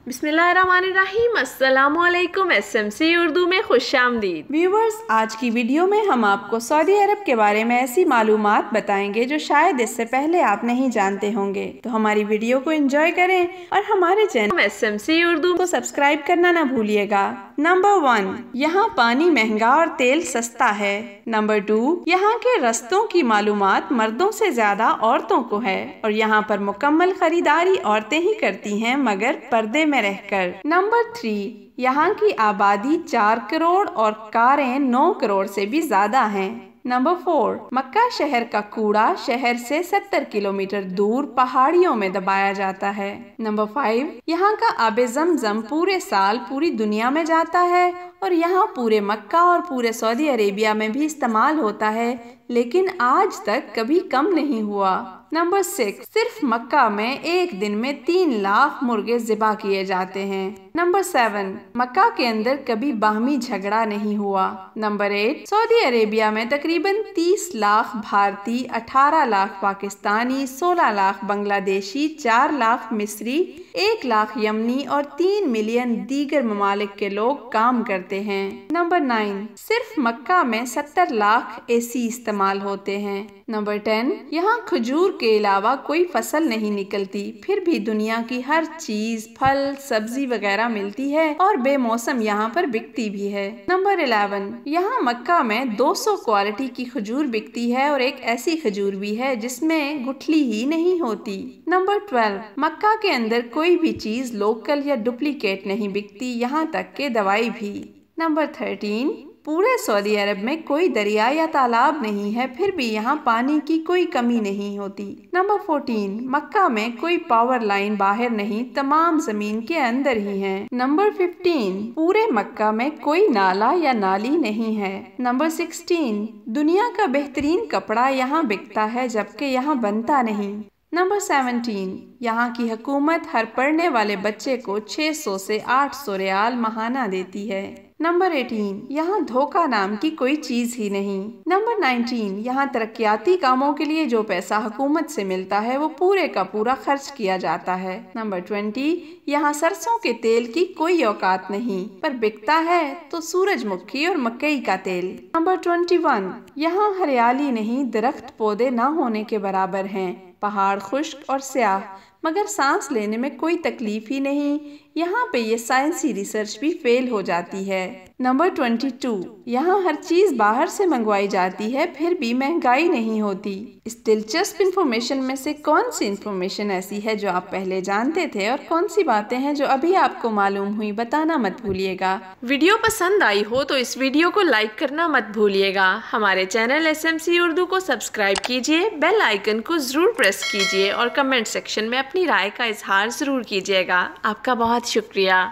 बिस्मिल्लाहिर्रहमानिर्रहीम। अस्सलामुअलैकुम। SMC उर्दू में खुशामदीद। व्यूवर्स, आज की वीडियो में हम आपको सऊदी अरब के बारे में ऐसी मालूमात बताएंगे जो शायद इससे पहले आप नहीं जानते होंगे। तो हमारी वीडियो को एंजॉय करें और हमारे चैनल SMC उर्दू को सब्सक्राइब करना ना भूलिएगा। नंबर 1, यहाँ पानी महंगा और तेल सस्ता है। नंबर 2, यहाँ के रस्तों की मालूमात मर्दों से ज्यादा औरतों को है और यहाँ पर मुकम्मल खरीदारी औरतें ही करती हैं, मगर पर्दे में रहकर। नंबर 3, यहाँ की आबादी 4 करोड़ और कारें 9 करोड़ से भी ज्यादा हैं। नंबर 4, मक्का शहर का कूड़ा शहर से 70 किलोमीटर दूर पहाड़ियों में दबाया जाता है। नंबर 5, यहाँ का आबे ज़मज़म पूरे साल पूरी दुनिया में जाता है और यहाँ पूरे मक्का और पूरे सऊदी अरेबिया में भी इस्तेमाल होता है, लेकिन आज तक कभी कम नहीं हुआ। नंबर 6, सिर्फ मक्का में एक दिन में 3 लाख मुर्गे ज़िबा किए जाते हैं। नंबर 7, मक्का के अंदर कभी बाहमी झगड़ा नहीं हुआ। नंबर 8, सऊदी अरेबिया में तकरीबन 30 लाख भारतीय, 18 लाख पाकिस्तानी, 16 लाख बांग्लादेशी, 4 लाख मिस्री, 1 लाख यमनी और 3 मिलियन दीगर ममालिक के लोग काम करते हैं। नंबर 9, सिर्फ मक्का में 70 लाख AC इस्तेमाल होते हैं। नंबर 10, यहाँ खजूर के अलावा कोई फसल नहीं निकलती, फिर भी दुनिया की हर चीज, फल, सब्जी वगैरह मिलती है और बेमौसम यहाँ पर बिकती भी है। नंबर 11, यहाँ मक्का में 200 क्वालिटी की खजूर बिकती है और एक ऐसी खजूर भी है जिसमें गुठली ही नहीं होती। नंबर 12, मक्का के अंदर कोई भी चीज लोकल या डुप्लीकेट नहीं बिकती, यहाँ तक के दवाई भी। नंबर 13, पूरे सऊदी अरब में कोई दरिया या तालाब नहीं है, फिर भी यहाँ पानी की कोई कमी नहीं होती। नंबर 14, मक्का में कोई पावर लाइन बाहर नहीं, तमाम जमीन के अंदर ही है। नंबर 15, पूरे मक्का में कोई नाला या नाली नहीं है। नंबर 16, दुनिया का बेहतरीन कपड़ा यहाँ बिकता है, जबकि यहाँ बनता नहीं। नंबर 17, यहाँ की हुकूमत हर पढ़ने वाले बच्चे को 600 से 800 रियाल महाना देती है। नंबर 18, यहाँ धोखा नाम की कोई चीज ही नहीं। नंबर 19, यहाँ तरक्याती कामों के लिए जो पैसा हुकूमत से मिलता है वो पूरे का पूरा खर्च किया जाता है। नंबर 20, यहाँ सरसों के तेल की कोई औकात नहीं, पर बिकता है तो सूरजमुखी और मकई का तेल। नंबर 21, यहाँ हरियाली नहीं, दरख्त पौधे ना होने के बराबर हैं, पहाड़ खुश्क और स्याह, मगर सांस लेने में कोई तकलीफ ही नहीं। यहाँ पे ये साइंसी रिसर्च भी फेल हो जाती है। नंबर 22, यहाँ हर चीज बाहर से मंगवाई जाती है, फिर भी महंगाई नहीं होती। इस दिलचस्प इंफॉर्मेशन में से कौन सी इंफॉर्मेशन ऐसी है जो आप पहले जानते थे और कौन सी बातें हैं जो अभी आपको मालूम हुई, बताना मत भूलिएगा। वीडियो पसंद आई हो तो इस वीडियो को लाइक करना मत भूलिएगा। हमारे चैनल SMC उर्दू को सब्सक्राइब कीजिए, बेल आइकन को जरूर प्रेस कीजिए और कमेंट सेक्शन में अपनी राय का इजहार जरूर कीजिएगा। आपका बहुत शुक्रिया।